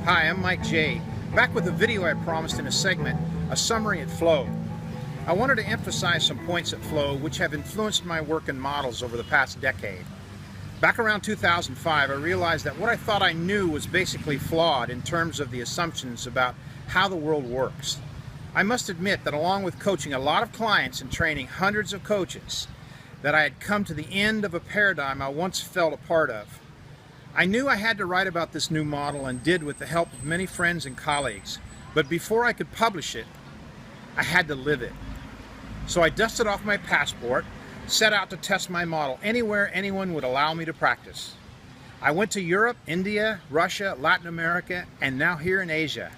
Hi, I'm Mike J. Back with a video I promised in a segment, a summary at Flow. I wanted to emphasize some points at Flow which have influenced my work in models over the past decade. Back around 2005, I realized that what I thought I knew was basically flawed in terms of the assumptions about how the world works. I must admit that along with coaching a lot of clients and training hundreds of coaches, that I had come to the end of a paradigm I once felt a part of. I knew I had to write about this new model and did with the help of many friends and colleagues, but before I could publish it, I had to live it. So I dusted off my passport, set out to test my model anywhere anyone would allow me to practice. I went to Europe, India, Russia, Latin America, and now here in Asia.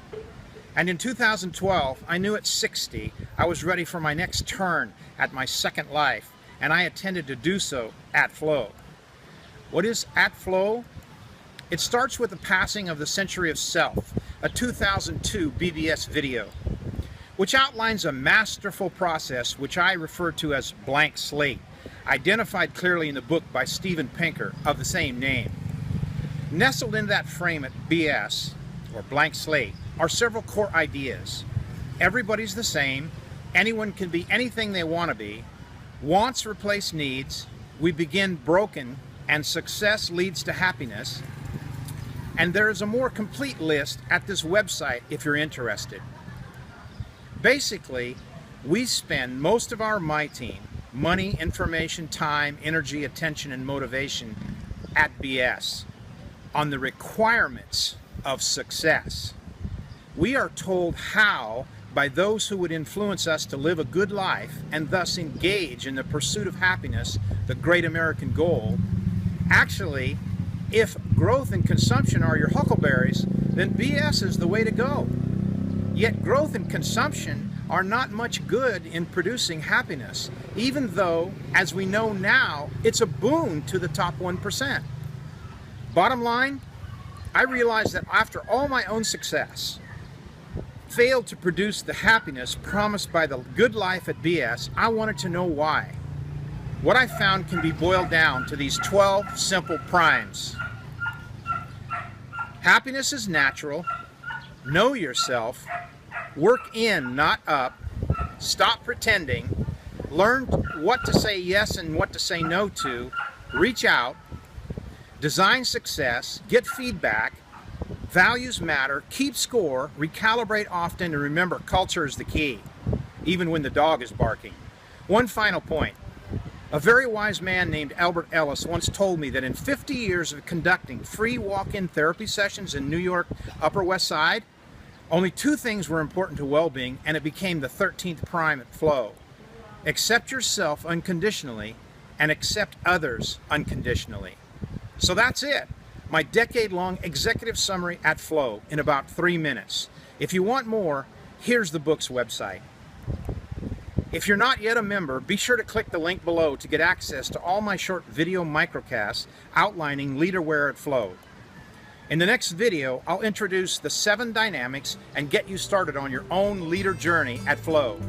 And in 2012, I knew at 60, I was ready for my next turn at my second life, and I intended to do so at Flow. What is at Flow? It starts with the passing of the Century of Self, a 2002 BBS video, which outlines a masterful process which I refer to as blank slate, identified clearly in the book by Steven Pinker of the same name. Nestled in that frame at BS, or blank slate, are several core ideas. Everybody's the same, anyone can be anything they want to be, wants replace needs, we begin broken, and success leads to happiness. And there is a more complete list at this website if you're interested. Basically, we spend most of our My Team, money, information, time, energy, attention, and motivation at BS on the requirements of success. We are told how by those who would influence us to live a good life and thus engage in the pursuit of happiness, the great American goal. Actually, if growth and consumption are your huckleberries, then BS is the way to go. Yet growth and consumption are not much good in producing happiness, even though, as we know now, it's a boon to the top 1%. Bottom line, I realized that after all my own success failed to produce the happiness promised by the good life at BS, I wanted to know why. What I found can be boiled down to these 12 simple primes. Happiness is natural. Know yourself. Work in, not up. Stop pretending. Learn what to say yes and what to say no to. Reach out. Design success. Get feedback. Values matter. Keep score. Recalibrate often. And remember, culture is the key, even when the dog is barking. One final point. A very wise man named Albert Ellis once told me that in 50 years of conducting free walk-in therapy sessions in New York Upper West Side, only two things were important to well-being, and it became the 13th prime at Flow. Accept yourself unconditionally and accept others unconditionally. So that's it. My decade-long executive summary at Flow in about 3 minutes. If you want more, here's the book's website. If you're not yet a member, be sure to click the link below to get access to all my short video microcasts outlining LeaderW at Flow. In the next video, I'll introduce the 7 dynamics and get you started on your own leader journey at Flow.